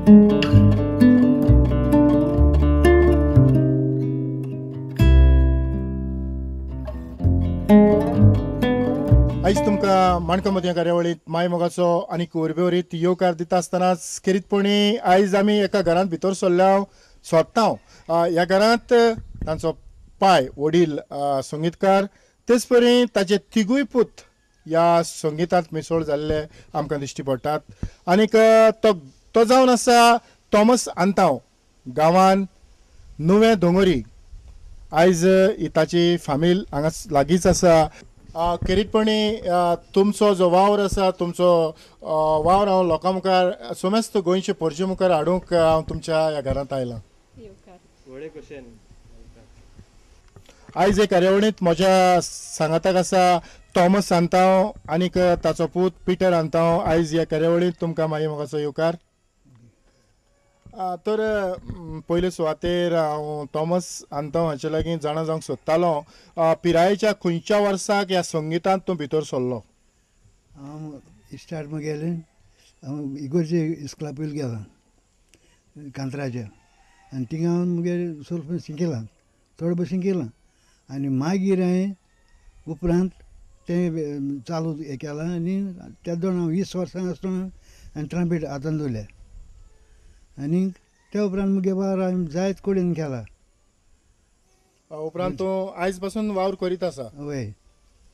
आयज तुमकां माणकोमती कार्यावळीत माय मोगाचो आनी उर्बेवरीत येवकार दिता आसतनाच खेरीतपणी आयज आमी एका घरांत भितर सरल्या सोदता ह्या घरांत तांचो पाय वडील संगीतकार तेच परी ताचे तिगूय पूत ह्या संगीतांत मिसळ जाल्ले आमकां दिश्टी पडटात आनीक तो जावन आसा थॉमस आंताव गांवांत नुवें दोंगरी आयज ताची फामील हांगा लागींच आसा खेरीतपणी तुमचो जो वावर आसा तुमचो वावर हांव लोकां मुखार सोमेस्त गोंयचे परजे मुखार हाडूंक हांव तुमच्या ह्या घरांत आयलां आयज हे कार्यावळींत म्हज्या सांगाताक आसा थॉमस आंताव आनीक ताचो पूत पिटर आंताव आयज ह्या कार्यावळींत तुमकां मागीर मोगाचो येवकार तर पयले सुवातेर हांव थॉमस आंताव हाचे लागीं जाणा जावंक सोदतालो पिरायेच्या खंयच्या वर्साक ह्या संगीतांत तूं भितर सरलो हांव स्टार्ट मुगेलें हांव इगोर्जे इस्कुला पयलीं गेलां कांतराच्या आनी थिंगा हांव मुगे ಸ್ವಲ್ಪ शिकलां थोडें भशेन केलां आनी मागीर हांवें उपरांत तें चालू हें केलां आनी त्या दोन हांव 20 वर्सां आसतना हांवें ट्रम्पेट हातान दवरल्या आनी त्या उपरांत मुगे वावर हांवें जायत कडेन केला उपरांत तूं आयज पासून वावर करीत आसा हय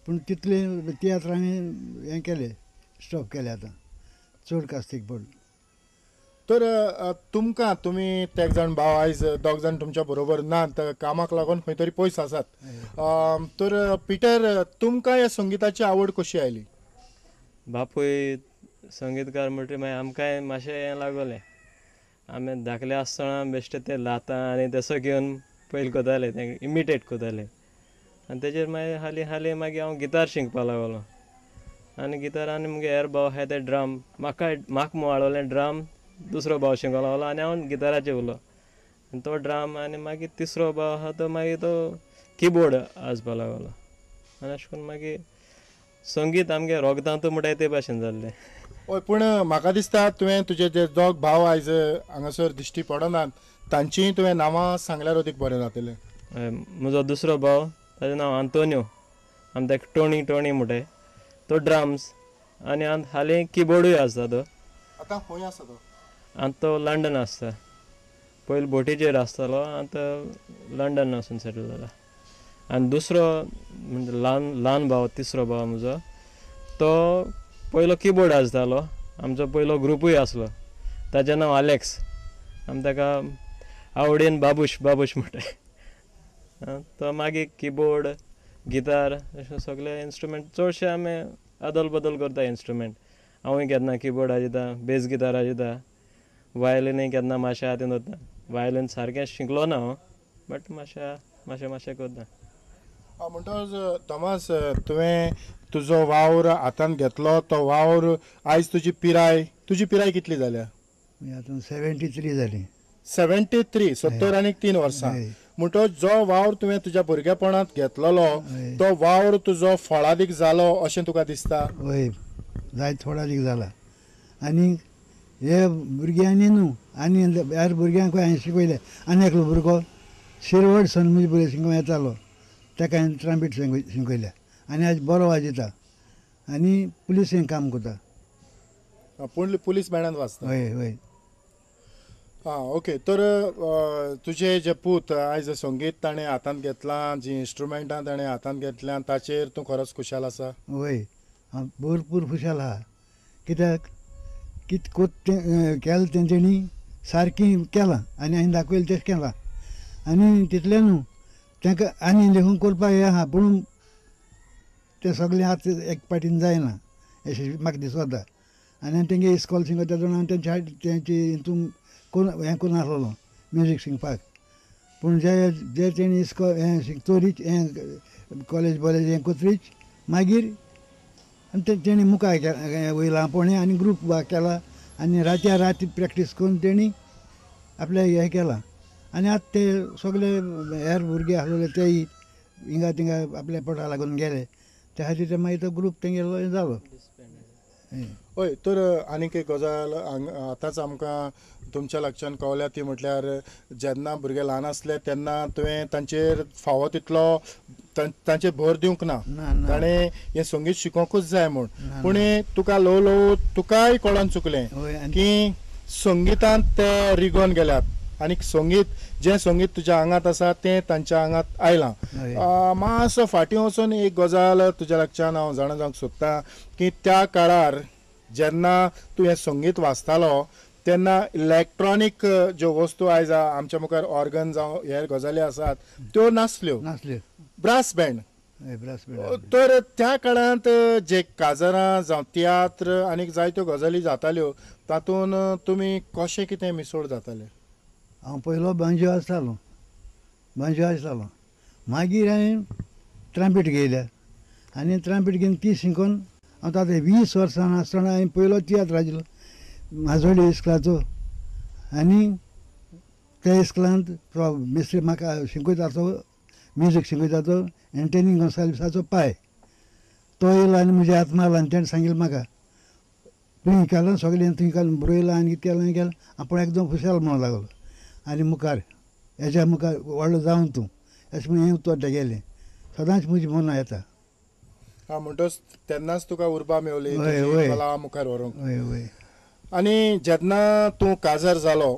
पूण तितले तियात्र हांवें हें केलें स्टॉप केलें आतां चड कास्तीक पडून तर तुमकां तुमी ते जाण भाव आयज दोग जाण तुमच्या बरोबर नात कामाक लागून खंय तरी पयस आसात तर पिटर तुमकां ह्या संगीताची आवड कशी आयली बापूय संगीतकार म्हणटरी मागीर आमकांय मातशें हें लागलें आमी धाकले आसतना बेश्टे ते लाता आनी तसो घेवन पयलीं कोताले तें इमिटेट कोताले आनी तेजेर मागीर हालीं मागीर हांव गिटार शिकपा लागलो आनी गिटारान मुगे हेर भाव आहाय ते ड्रम म्हाका वाडवलें ड्रम दुसरो भाव शिकोवंक लागलो आनी हांव गिटाराचेर उरलो आनी तो ड्रम आनी मागीर तिसरो भाव आहा तो मागीर तो किबोर्ड आजपा लागलो आनी अशें करून मागीर संगीत आमगे रोगतांतू म्हणटाय ते भाशेन जाल्लें हय पूण म्हाका दिसता तुवें तुजे जे दोग भाव आयज हांगासर दिश्टी पडनात तांचीय तुवें नांवां सांगल्यार अदीक बरें जातलें म्हजो दुसरो भाव ताचें नांव आंतोनियो आमी ताका टोणी म्हणटाय तो ड्रम्स आनी हालीं किबोर्डूय आसता तो आतां खंय आसा तो आनी तो लंडन आसता पयलीं बोटीचेर आसतालो आतां लंडन वचून सेटल जाला आनी दुसरो म्हणजे ल्हान भाव तिसरो भाव म्हजो तो पयलो किबोर्ड आसतालो आमचो पयलो ग्रुपूय आसलो ताचें नांव अलेक्स आमी ताका आवडीन बाबूश म्हणटाय तो मागीर किबोर्ड गिटार अशें सगळे इंस्ट्रुमेंट चडशे आमी आदल बदल करता इंस्ट्रुमेंट हांवूय केन्ना किबोर्ड वाजयता बेस गिटार वाजयता वायलिनूय केन्ना मातशें हातीन दवरता वायलीन सारकें शिकलो ना हांव बट मातशें करता म्हणटच थॉमस तुवें तुजो वावर हातांत घेतलो तो वावर आयज तुजी पिराय कितली जाल्या आतां 73 जाली 73 70 आनी 3 वर्सां म्हणटच जो वावर तुवें तुज्या भुरगेपणांत घेतलेलो तो वावर तुजो फळादीक जालो अशें तुका दिसता हय जायत फळादीक जाला आनी हे भुरग्यांनी न्हू आनी हेर भुरग्यांकूय हांवें शिकयलें आनी एकलो भुरगो शिरवड सन म्हणजे पयलीं शिकोवंक येतालो ताका हांवें ट्रम्पेट शिकयल्या आनी आयज बरो वाजयता आनी पुलिसेन काम करता पुलीस बँडांत वाजता हय ओके तर तुजे जे पूत आयज संगीत ताणें हातांत घेतलां जीं इंस्ट्रुमेंटां ताणें हातांत घेतल्यां ताचेर तूं खरोच खुशाल आसा हय हांव भरपूर खुशाल आहा कित्याक केलां तेंच्यांनी सारकें केलां आनी हांवें दाखयलें तशें केलां आनी तितलें न्हू तांकां आनी लेखून करपाक हें आहा पूण तें सगळें आतां एक पाटीन जायना अशें म्हाका दिसता आनी तेंगे इस्कॉल शिकयता तेन्ना हांव तेंचे हितून हें करून आसलो म्युजीक शिकपाक पूण जे तेणी इस्कॉल हें शिकतरीच हें कॉलेज हें कोतरीच मागीर तेणी मुखार वयलां पोणें आनी ग्रूप केला आनी रातच्या राती प्रॅक्टीस करून तेणी आपलें हें केलां आनी आतां ते सगळे हेर भुरगे आसलेले तेय हिंगा थिंगा आपल्या पोटा लागून गेले त्या खातीर ते मागीर तो ग्रूप तेंगेलो जालो हय तर आनीक एक गजाल आतांच आमकां तुमच्या लक्षान कळल्या ती म्हटल्यार जेन्ना भुरगे ल्हान आसले तेन्ना तुवें तांचेर फावो तितलो तांचेर भर दिवंक ना ना ना ताणें हें संगीत शिकोवंकूच जाय म्हूण ना, पूण तुका ल्हव ल्हव तुकाय कळोन चुकलें हय आनी की संगितांत ते रिगोन गेल्यात आनी संगीत जें संगीत तुज्या आंगांत आसा तें तांच्या आंगांत आयलां हय. मातसो फाटीं वचून एक गजाल तुज्या लक्षान हांव जाणा जावंक सोदतां की त्या काळार जेन्ना तूं हें संगीत वाचतालो तेन्ना इलेक्ट्रॉनीक ज्यो वस्तू आयज आमच्या मुखार ऑर्गन जावं हेर गजाली आसात त्यो नासल्यो नासल्यो ब्रास बँड हय ब्रास बँड तर त्या काळांत जे काजारां जावं तियात्र आनीक जायत्यो गजाली जाताल्यो तातूंत तुमी कशें कितें मिसळ जाताले हांव पयलो बांजो आसतालो मागीर हांवें ट्रम्पेट घेयल्या आनी ट्रम्पेट घेवन ती शिकोवन हांव ताका 20 वर्सां आसतना हांवें पयलो तियात्र आशिल्लो माजोड्डी इस्कुलाचो आनी त्या इस्कुलांत मिस्त्री म्हाका शिकयता तो म्युजीक शिकयता तो एंटनी गोंसाल्विसाचो पाय तो येयलो आनी म्हजे हात मारलो आनी ताणें सांगिल्लें म्हाका तुवें केलां सगळें तुवें केलां बरयलां आनी कितें केलां केलां आपूण एकदम खुशाल म्हणूंक लागलो आनी मुखार हेज्या मुखार व्हडलो जावन तूं अशें म्हणून हें तो गेलें सदांच म्हजी मनां येता म्हणटच तेन्नाच तुका उर्बा मेवली हय, तुजी हय. कला मुखार व्हरूंक हय हय आनी जेन्ना तूं काजार जालो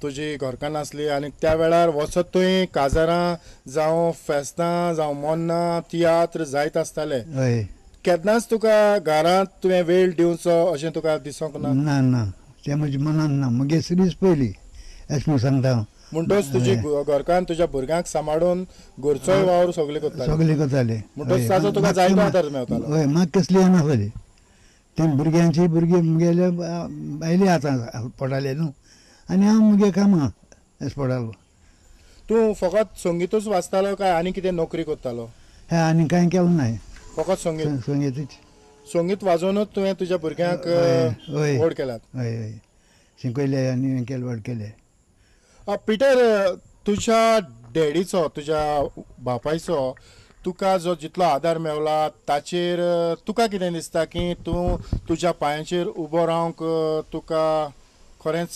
तुजी घरकान्न आसली आनी त्या वेळार वचत तुवें काजारां जावं फेस्तां जावं मोन्नां तियात्र जायत आसताले हय केन्नाच तुका घरांत तुवें वेळ दिवचो अशें तुका दिसोंक ना ना ना तें म्हज्या मनान ना म्हगे सिरीज पयली अशें म्हणून सांगता हांव म्हणटच तुजी घरकान्न तुज्या भुरग्यांक सांबाळून घरचोय वावर सगळे करताले सगळें करताले म्हणटच ताचो तुका जायतो आदार मेळटालो हय म्हाका कसली हें नासली ते भुरग्यांची भुरगे मुगेले आयले आतां पडटाले न्हू आनी हांव मुगे कामां अशें पडटालो तूं फकत संगीतूच वाचतालो काय आनी कितें नोकरी करतालो हें आनी कांय केलें नाय फकत संगीत संगीतच संगीत वाजोवनूच तुवें तुज्या भुरग्यांक हय. व्हड केल्यात हय हय शिकयले आनी हें केलें व्हड केलें पिटर तुज्या डॅडीचो तुज्या बापायचो तुका जो जितलो आदार मेवला ताचेर तुका कितें दिसता की तूं तुज्या पांयाचेर उबो रावंक तुका खरेंच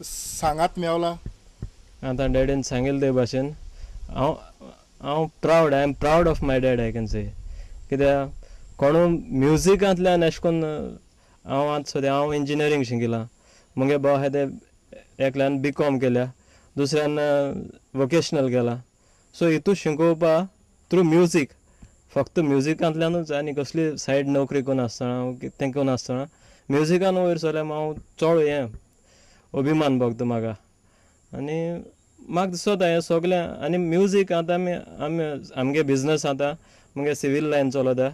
सांगात मेवला आतां डॅडीन सांगिल्ले ते भाशेन हांव proud I am proud of my dad I can say कित्याक कोणू म्युजिकांतल्यान अशें करून हांव आतां सद्या हांव इंजिनियरींग शिकिलां मुगे भाव आहा ते एकल्यान B.Com केल्या दुसऱ्यान वोकेशनल केलां सो हितू शिकोवपा थ्रू म्युजीक फक्त म्युजिकांतल्यानूच आनी कसली सायड नोकरी करून आसतना तें करून आसतना म्युजिकान वयर सरल्यार हांव चड हें अभिमान भोगता म्हाका आनी म्हाका दिसता हें सगलें आनी म्युजीक आतां आमी आमगे बिजनस आतां मुगे सिवील लायन चलता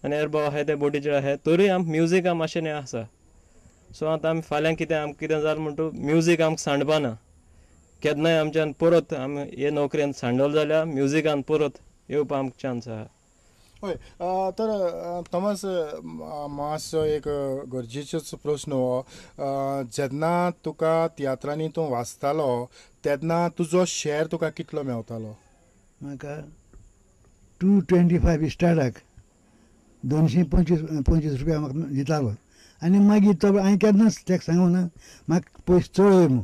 आनी हेर भाव आहाय ते बोटीचेर आहाय तरी आम म्युजिका मातशें हें आसा सो आतां आमी फाल्यां कितें आमकां कितें जालें म्हणटू म्युजीक आमकां सांडपाना केन्नाय आमच्यान परत आमी हे नोकरेन सांडल जाल्यार म्युजिकान परत येवपा आमकां चान्स आहा हय तर थॉमस मातसो एक गरजेचोच प्रस्न हो जेन्ना तुका तियात्रांनी तूं वाचतालो तेन्ना तुजो शॅर तुका कितलो मेवतालो म्हाका 225 स्टार्टाक 225 रुपया म्हाका दितालो आनी मागीर तो हांवें केन्नाच ताका सांगूं ना म्हाका पयशे चड वय म्हूण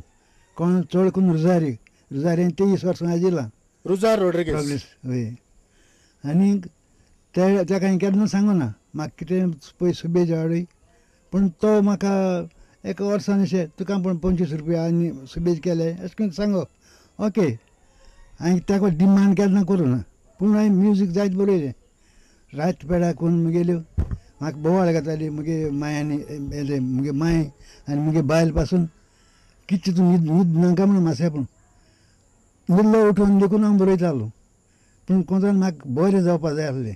कोण चड करून रुजारी 23 वर्सां आजिलां रुजार रोड्रिगेज प्रोग्रेस हय आनी ताका हांवें केन्ना सांगूं ना म्हाका कितें पयशे सुबेज हाडय पूण तो म्हाका एका वर्सान अशें तुका पूण 25 रुपया आनी सुबेज केले अशें करून सांगो ओके हांवें ताका डिमांड केन्ना करूं ना पूण हांवें म्युजीक जायत बरयलें रात पेडा करून मुगेल्यो म्हाका बोवाळ घाताली मुगे माय मुगे माय आनी मुगे बायल पासून कितें तूं न्हीद नाका म्हणून मातशें पूण न्हिदलो उठोवन देखून हांव बरयतालो पूण कोंतान म्हाका बरें जावपा जाय आसलें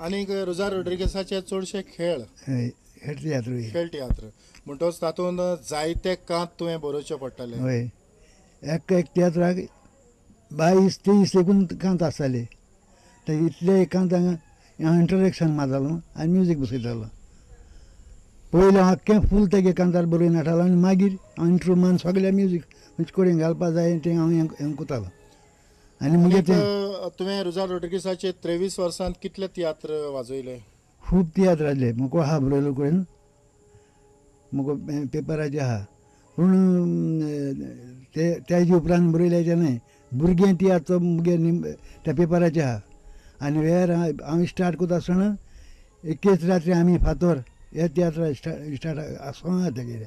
आनीक रुजार रोड्रिगेसाचे चडशे खेळ हय खेळ तियात्र खेळ तियात्र म्हणटच तातूंत जायते कांत तुवें बरोवचे पडटले हय एक तियात्राक 22-23 देखून कांत आसताले ते इतले कांत हांगा इंट्रोडक्शन मारतालो आनी म्युजीक बसयतालो पयलीं हांव आख्खें फूल तेगे कांतार बरोवन हाडटालो आनी मागीर हांव इंट्रो मान सगळें म्युजीक खंयचे कडेन घालपा जाय तें हांव हें कोतालो आनी मागीर तें तुवें रुजार रोड्रिगेसाचे 23 वर्सांत कितले तियात्र वाजयले खूब तियात्र आसले मुको आहा बरयलो कडेन मुको पेपराचेर आहा पूण त्याचे उपरांत बरयल्याचे न्हय भुरगें तियात्र मुगे त्या पेपराचेर आहा आनी वेळार हांव स्टार्ट करता आसतना एकेच रात्री आमी फातर हे तियात्र स्टार्ट आसों आहा तेगे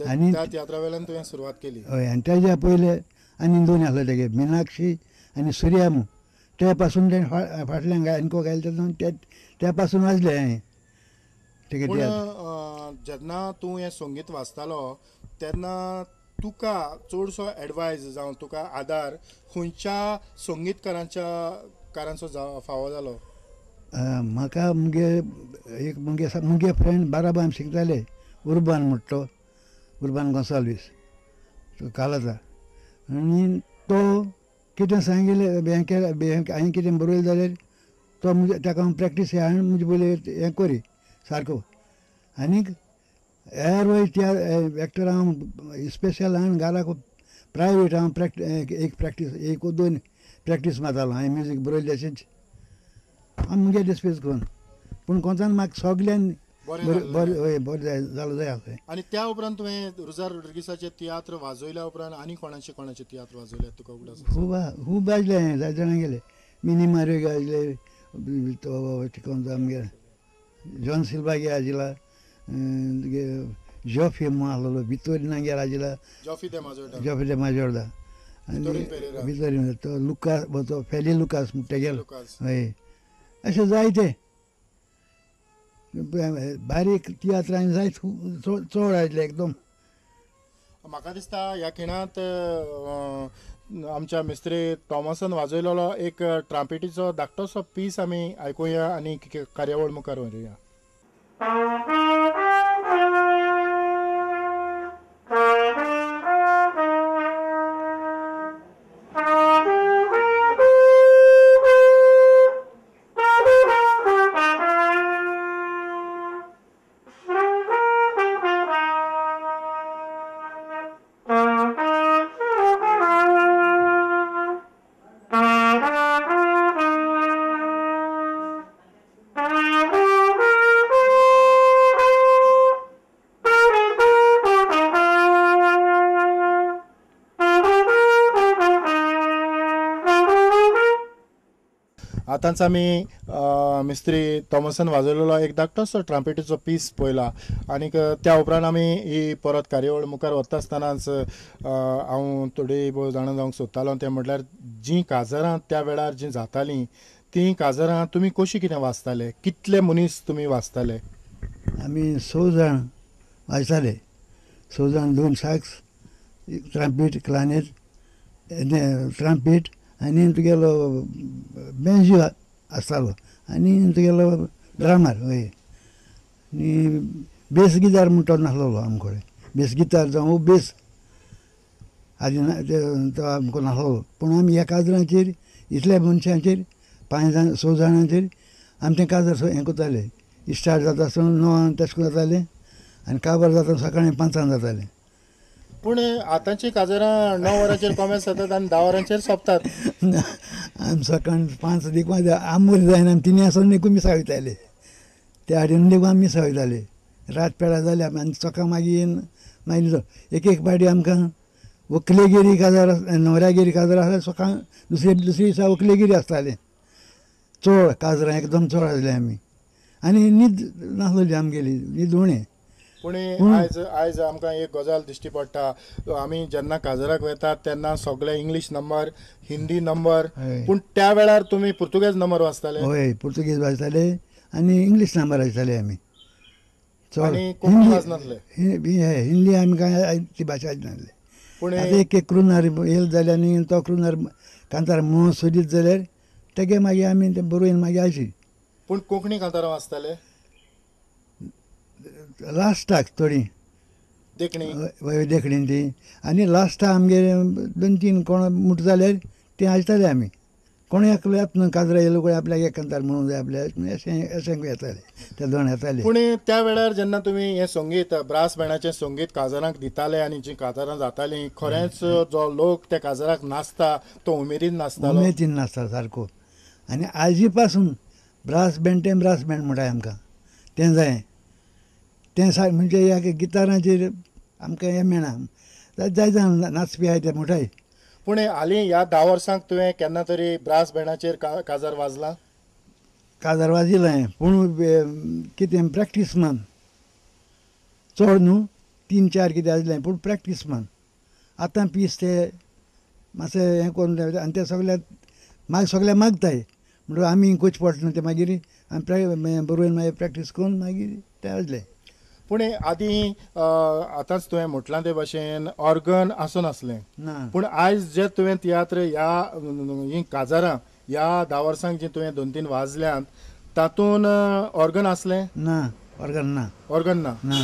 आनी त्या तियात्रा वेल्यान तुवें सुरवात केली. हय आनी तेज्या पयले आनी दोन आसले तेगे मिनाक्षी आनी सुर्यामू ते पासून ते फाटल्यान गायनको गायले त्या पासून वाजले हांवें तेगे पूण तियात्र. जेन्ना तूं हें संगीत वाचतालो तेन्ना तुका चडसो एडवायज जावं तुका आदार खंयच्या संगीतकारांचो फावो जालो? म्हाका मुगे फ्रेंड बाराबाम शिकताले उर्बान म्हणटा तो उर्बान गोंसाल्वीस तो कालाचा आनी तो कितें सांगिल्लें हांवें कितें बरयलें जाल्यार तो ताका हांव प्रॅक्टीस हाडून म्हणजे पयलीं हें करी सारको आनीक हेर वय त्या एक्टर हांव स्पेशल हाडून घालाक प्रायवेट हांव एक दोन प्रॅक्टीस मारतालो हांवें म्युजीक बरयलें तशेंच हांव मुगे डिस्पेस करून पूण कोंचान म्हाका सगल्यान बरें जालो जाय आसलें. आनी त्या उपरांत तुवें रुजार रोड्रिगीसाचें तियात्र वाजयल्या उपरांत आनी कोणाचें तियात्र वाजयलें तुका उगडास? खूब वाजले हांवें जाय जाणां गेले मिनी मारियो गायले तो कोण आमगे जॉन सिल्वा गे आजिला जॉफी म्हणून आसलो भितोरीन गे आजिला जॉफी दे माजोर्दा आनी भितोरीन तो लुकास तो फेली लुकास तेगेलो हय अशें जायते बारीक तियात्रांनी जायत चड आसले एकदम. म्हाका दिसता ह्या खिणांत आमच्या मिस्त्री थॉमसान वाजयलेलो एक ट्राम्पेटीचो धाकटोसो पीस आमी आयकुया आनी कार्यावळ मुखार व्हरुया. आतांच आमी मिस्त्री थॉमसान वाजयलेलो एक धाकटोसो ट्राम्पेटीचो पीस पळयला आनीक त्या उपरांत आमी ही परत कार्यावळ मुखार वता आसतनाच हांव थोडी जाणां जावंक सोदतालो तें म्हटल्यार जीं काजारां त्या वेळार जीं जातालीं तीं काजारां तुमी कशीं कितें वाचताले, कितले मनीस तुमी वाचताले? आमी 6 जाण वाजताले 6 जाण 2 सॅक्स ट्राम्पेट क्लानेट ट्राम्पेट आनी तुगेलो बेंजो आसतालो आनी तुगेलो ड्रामर हय आनी बेस गिटार म्हणटा तो नासलो आमचे कडेन बेस गिटार जावं बेस आदी तो आमकां नासलो पूण आमी ह्या काजरांचेर इतल्या मनशांचेर 5 जाण 6 जाणांचेर आमी तें काजार हें करताले स्टार्ट जाता आसतना 9 तशें करून जातालें आनी काबार जाता सकाळीं 5 जातालें. पूण आतांची काजारां 9 वरांचेर कॉमेस जातात आनी 10 वरांचेर सोंपतात. आमी सकाळीं 5 देखून आमूर जायना आमी 3 आसून देखून मिसा वयताले त्या हाडून देखून आमी मिसा वयताले रात पेडा जाले आनी सकाळ मागीर एक पाटी आमकां व्हंकलेगिरी काजार न्हवऱ्यागेरी काजार आसल्यार सकाळ दुसरे दिसा व्हंकलेगिरी आसताले चड काजरां एकदम चड आसले आमी आनी न्हीद नासलोली आमगेली न्हीद उणें. पूण आयज आमकां एक गजाल दिश्टी पडटा आमी जेन्ना काजराक वतात तेन्ना सगळे इंग्लीश नंबर हिंदी नंबर पूण त्या वेळार तुमी पुर्तुगेज नंबर वाचताले? हय पुर्तुगेज वाचताले आनी इंग्लीश नंबर वाचताले आमी चड हिंदी आमकां ती भाशा नासली. पूण एक क्रुनार येयलो जाल्यार आनी तो क्रुनार कांतार मोह सोदीत जाल्यार तेगे मागीर आमी तें बरोवन मागीर आयची. पूण कोंकणी कांतारां वाचताले लास्टाक थोडी देखणी ती आनी लास्टाक आमगे 2-3 कोण मुठ जाल्यार ती आयकताले आमी कोण एकल्यात न्हू काजरा येयलो कोण आपल्याक एक कांतार म्हणूंक जाय आपल्या अशें येताले ते दोन येताले. पूण त्या वेळार जेन्ना तुमी हें संगीत ब्रास बँडाचें संगीत काजारांक दिताले आनी जीं काजारां जातालीं खरेंच जो लोक त्या काजाराक नाचता तो उमेदीन नाचतालो? उमेदीन नाचता सारको. आनी आजी पासून ब्रास बँड म्हणटाय आमकां तें जाय तें म्हणजे ह्या गिटाराचेर आमकां हें मेळना जाय नाचपी आहाय ते मोठाय. पूण हालीं ह्या 10 वर्सांक तुवें केन्ना तरी ब्रास बँडाचेर काजार वाजला? काजार वाजिल्लें पूण कितें प्रॅक्टीस मान चड न्हू 3-4 कितें आसलें पूण प्रॅक्टीस मान. आतां पीस ते मातशें हें करून आनी ते सगळे मागताय म्हणटून आमी इंकोच पडटा न्हू ते मागीर आमी बरोवन मागीर प्रॅक्टीस करून मागीर ते आसलें. पूण आदीं आतांच तुवें म्हटलां ते भाशेन ऑर्गन आसूं नासलें. ना पूण आयज जे तुवें तियात्र ह्या ही काजारां ह्या 10 वर्सांक जी तुवें 2-3 वाजल्यांत तातूंत ऑर्गन आसलें? ना ऑर्गन ना. ऑर्गन ना. ना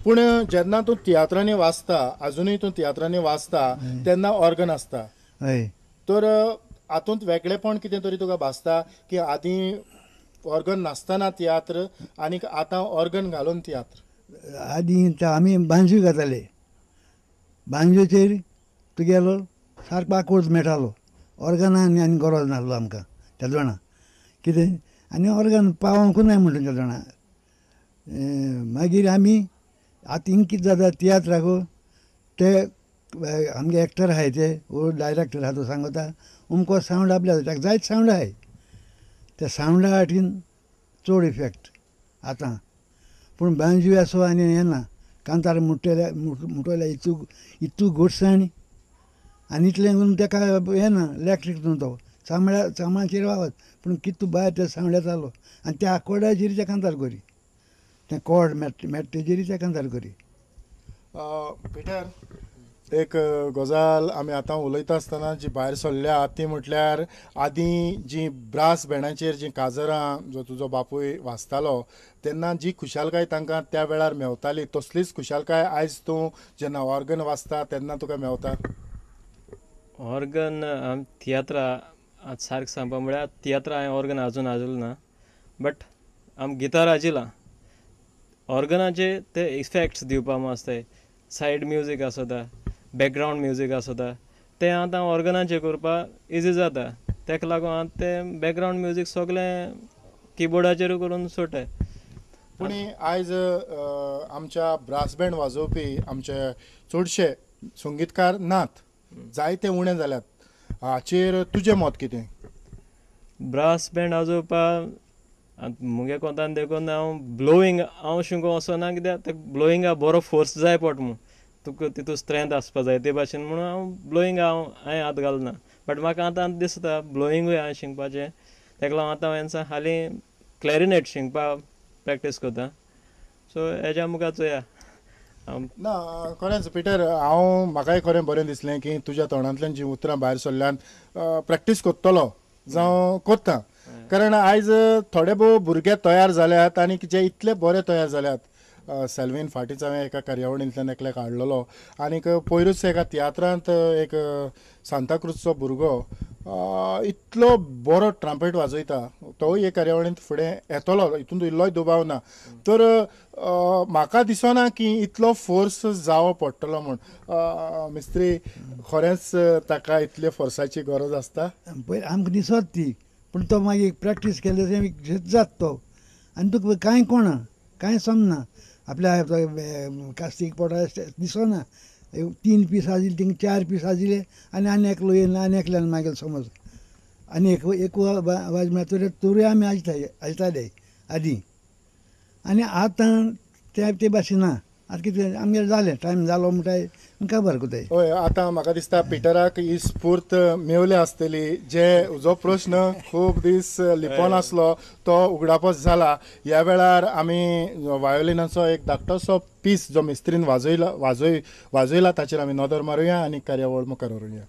पूण जेन्ना तूं तियात्रांनी वाचता अजुनूय तूं तियात्रांनी वाचता तेन्ना ऑर्गन आसता. हय तर हातूंत वेगळेपण कितें तरी तुका भासता की आदीं ऑर्गन नासतना तियात्र आनीक आतां ऑर्गन घालून तियात्र? आदीं आमी बांजो घाताले बांजोचेर तुगेलो सारको आकूर्ड मेळटालो ऑर्गनान आनी गरज नासलो आमकां त्या जाणा कितें आनी ऑर्गन पावोंकूच ना म्हणटा त्या जाणा. मागीर आमी आतां हिंग कितें जाता तियात्राक ते आमगे एक्टर आहाय ते वो डायरेक्टर आहा तो सांगता अमको सावंड आपल्या ताका जायत सावंड आहाय त्या सावंडा फाटीन चड इफेक्ट आतां. पूण बांजो आसो आनी हें ना कांतार म्हणटल्या इतू घोटसाण आनी इतलें करून ताका हें ना इलॅक्ट्रीक न्हू तो चामड्याचेर वावत पूण कितू भायर ते सावंड येतालो आनी त्या आकोर्डाचेर ते कांतार करी तें कॉर्ड मेळटा तेजेर ते कांतार करी. पिटर एक गजाल आमी आतां उलयता आसतना जी भायर सरल्या ती म्हटल्यार आदीं जी ब्रास बँडाचेर जी काजरां जो तुजो बापूय वाजतालो तेन्ना जी खुशालकाय तांकां त्या वेळार मेवताली तसलीच खुशालकाय आयज तूं जेन्ना ऑर्गन वाजता तेन्ना तुका मेवता? ऑर्गन तियात्रा सारकें सांगपा म्हळ्यार तियात्रा हांवें ऑर्गन आजून वाजोवलें ना बट आमी गिटार वाजयलां. ऑर्गनाचे ते इफेक्ट्स दिवपा आसताय सायड म्युजीक आसता बॅकग्रावंड म्युजीक आसता तें आतां ऑर्गनाचेर करपा इजी जाता तेका लागून आतां तें बॅकग्रावंड म्युजीक सगळें किबोर्डाचेर करून सोडटाय. पूण आयज आमच्या ब्रास बँड वाजोवपी आमचे चडशे संगीतकार नात जायते उणे जाल्यात. हाचेर तुजें मत कितें? ब्रास बँड वाजोवपा मुगे कोंतान देखून हांव ब्लोईंग हांव शिंको वचना कित्याक ते ब्लोईंगा बरो फोर्स जाय पडटा म्हूण तुका तितून स्ट्रेंथ आसपा जाय ते भाशेन म्हणून हांव ब्लोईंग हांवें हात घालना. बट म्हाका आतां दिसता ब्लोईंगूय हांवें शिकपाचें तेका लागून आतां हांवें हालीं क्लॅरिनेट शिकपा प्रॅक्टीस करता. सो हेज्या मुखार चोया. ना खरेंच पिटर म्हाकाय खरें बरें दिसलें की तुज्या तोंडांतल्यान जीं उतरां भायर सरल्यान प्रॅक्टीस कोत्तलो जावं कोत्ता कारण आयज थोडे भोव भुरगे तयार जाल्यात आनी जे इतले बरे तयार जाल्यात. सेल्वीन फाटींच हांवें एका कार्यावळींतल्यान एकल्याक हाडलेलो आनीक पयरूच एका तियात्रांत एक सांताक्रूजचो भुरगो इतलो बरो ट्रम्पेट वाजयता तोय एक कार्यावळींत फुडें येतलो हितून इल्लोय दुबाव ना. तर म्हाका दिसना की इतलो फोर्स जावो पडटलो म्हूण. मिस्त्री खरेंच ताका इतले फोर्साची गरज आसता? पळय आमकां दिसत ती पूण तो मागीर प्रॅक्टीस केले जाता तो आनी तुका कांय कोणा कांय समना आपल्या कास्तीक पडटा दिसना 3 पीस आजिल्ले थिंग 4 पीस आजिल्ले आनी एकलो येयलो आनी एकल्यान मागीर समज आनी एक वाज मेळटले तोरूय आमी आयजताले आदीं आनी आतां ते भाशेन ना. आतां कितें आमगेर जालें टायम जालो म्हणटाय खबर कोताय. हय आतां म्हाका दिसता पिटराक ही स्फूर्त मेवली आसतली जे जो प्रश्न खूब दीस लिपोन आसलो तो उगडापच जाला. ह्या वेळार आमी वायोलिनाचो एक धाकटोसो पीस जो मिस्त्रीन वाजयला ताचेर आमी नदर मारुया आनी कार्यावळ मुखार व्हरुया.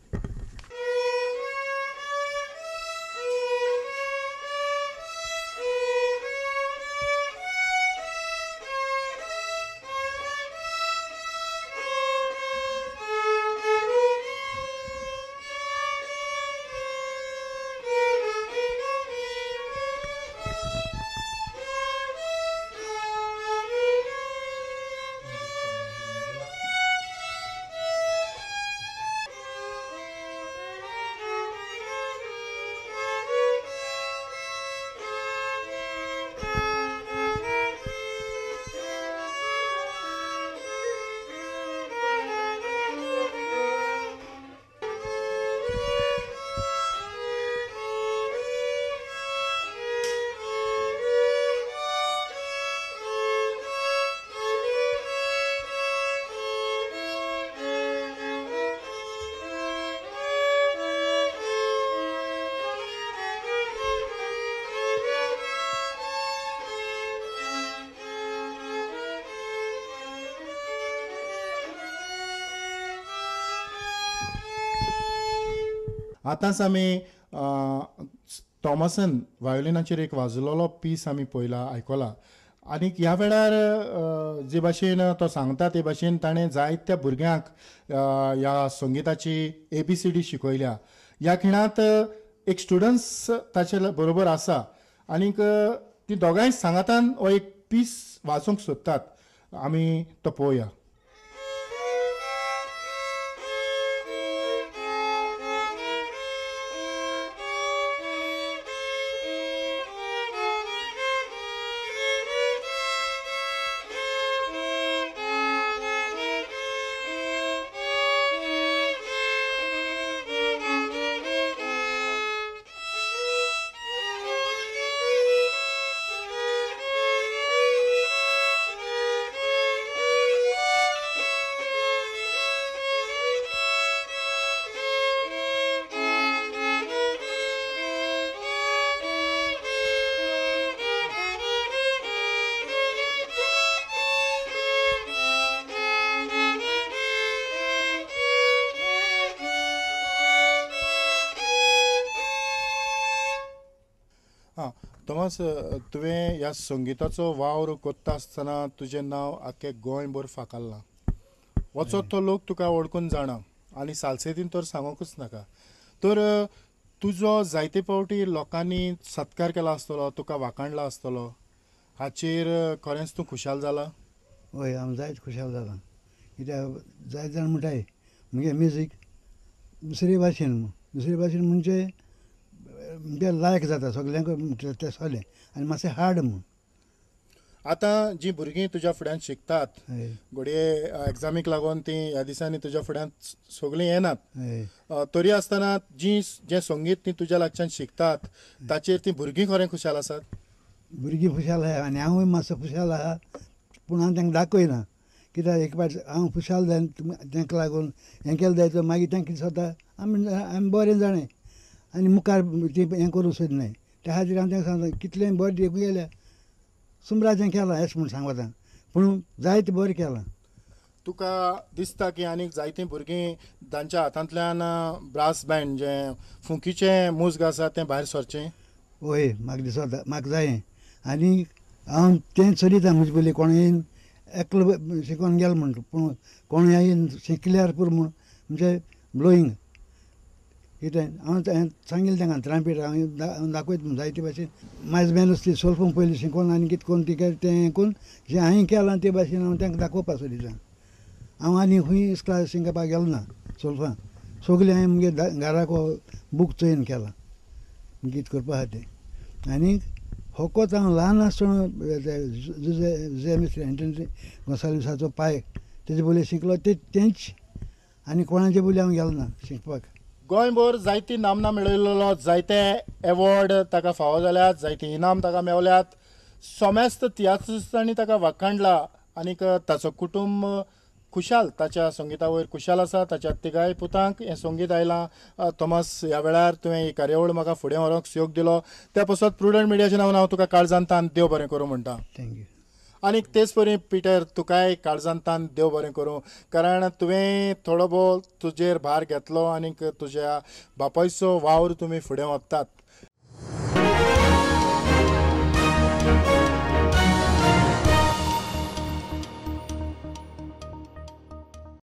आतांच आमी थॉमसन वायोलिनाचेर एक वाजलेलो पीस आमी पयला आयकला आनी ह्या वेळार जे भाशेन तो सांगता ते भाशेन ताणें जायत्या भुरग्यांक ह्या संगीताची ABCD शिकयल्या. ह्या खिणांत एक स्टुडंट्स ताचे बरोबर आसा आनीक ती दोगांय सांगातान हो एक पीस वाचूंक सोदतात. आमी तो पळोवया. थॉमस, तुवें ह्या संगीताचो वावर कोत्ता आसतना तुजें नांव आख्खे गोंयभर फाकाल्लां. वचत तो लोक तुका वळखून जाणा आनी सालसेतीन तर सांगूंकच नाका. तर तुजो जायते फावटी लोकांनी सत्कार केलो आसतलो, तुका वाखाणला आसतलो. हाचेर खरेंच तूं खुशाल जाला? हय, हांव जायत खुशाल जालां. कित्याक जायत जाण म्हणटाय म्हणजे म्युजीक दुसरे भाशेन म्हणजे लायक जाता सगल्यांक तें सोलें आनी मातशें हार्ड म्हूण. आतां जीं भुरगीं तुज्या फुड्यान शिकतात, हय घडये एग्जामीक लागून ती ह्या दिसांनी तुज्या फुड्यान सगळीं येनात. हय तरी आसतना जें संगीत ती तुज्या लागच्यान शिकतात ताचेर ती भुरगीं खरें खुशाल आसात? भुरगीं खुशाल आहा आनी हांवूय मातसो खुशाल आहा, पूण हांव तांकां दाखयना. कित्याक एक पाट हांव खुशाल जावन तांकां लागून हें केलें जायत मागीर तांकां कितें जाता आमी बरें जाणें आनी मुखार ती हें करूंक सोदनाय. त्या खातीर हांव तांकां सांगता कितलें बरें देखून गेल्या सुमराचें केलां अशें म्हूण सांगता, पूण जायतें बरें केलां. तुका दिसता की आनीक जायतीं भुरगीं तांच्या हातांतल्यान ब्रास बँड जें फुंकीचें मूज्ग आसा तें भायर सरचें? हय, म्हाका दिसता म्हाका जायें आनी हांव तें चलयता. म्हजे पयलीं कोण येवन एकलो शिकोवन गेलो म्हणटा, पूण कोण येवन शिकल्यार पुरो म्हूण म्हणजे ब्लोईंग. कितें हांव सांगिल्लें तांकां ट्रांपेट हांव दाखयता जायते भाशेन म्हाजे मेनूच ती सोल्फां पयलीं शिकोवन आनी कितें करून तें करून जें हांवें केलां ते भाशेन हांव तांकां दाखोवपा सोदितां. हांव आनी खंय क्लास शिकपाक गेलो ना सोल्फां. सगलें हांवें मुगे घराक बूक चोयन केलां कितें करपा आहा तें. आनी फकत हांव ल्हान आसतना जुजे मिस्टर एंटनी गोंसाल्विसाचो पाय तेजे बोले शिकलो तेंच आनी कोणाचे बोली हांव गेलो ना शिकपाक. गोंयभर जायती नामना मेळयलेलो, जायते एवॉर्ड ताका फावो जाल्यात, जायती इनाम ताका मेवल्यात. सोमेस्त तियात्रिस्तांनी ताका वाखाणला आनीक ताचो कुटुंब खुशाल ताच्या संगिता वयर खुशाल आसा. ताच्या तिगाय पुतांक हें संगीत आयलां. थॉमस, ह्या वेळार तुवें ही कार्यावळ म्हाका फुडें व्हरोंक सहयोग दिलो त्या पासत प्रुडंट मिडियाच्या नांवान हांव तुका काळजांतान देव बरें करूं म्हणटा. थँक्यू. आनीक तेच परी पिटर, तुकाय काळजांतान देव बरें करूं. कारण तुवें थोडो भोव तुजेर भार घेतलो आनीक तुज्या बापायचो वावर तुमी फुडें व्हरतात.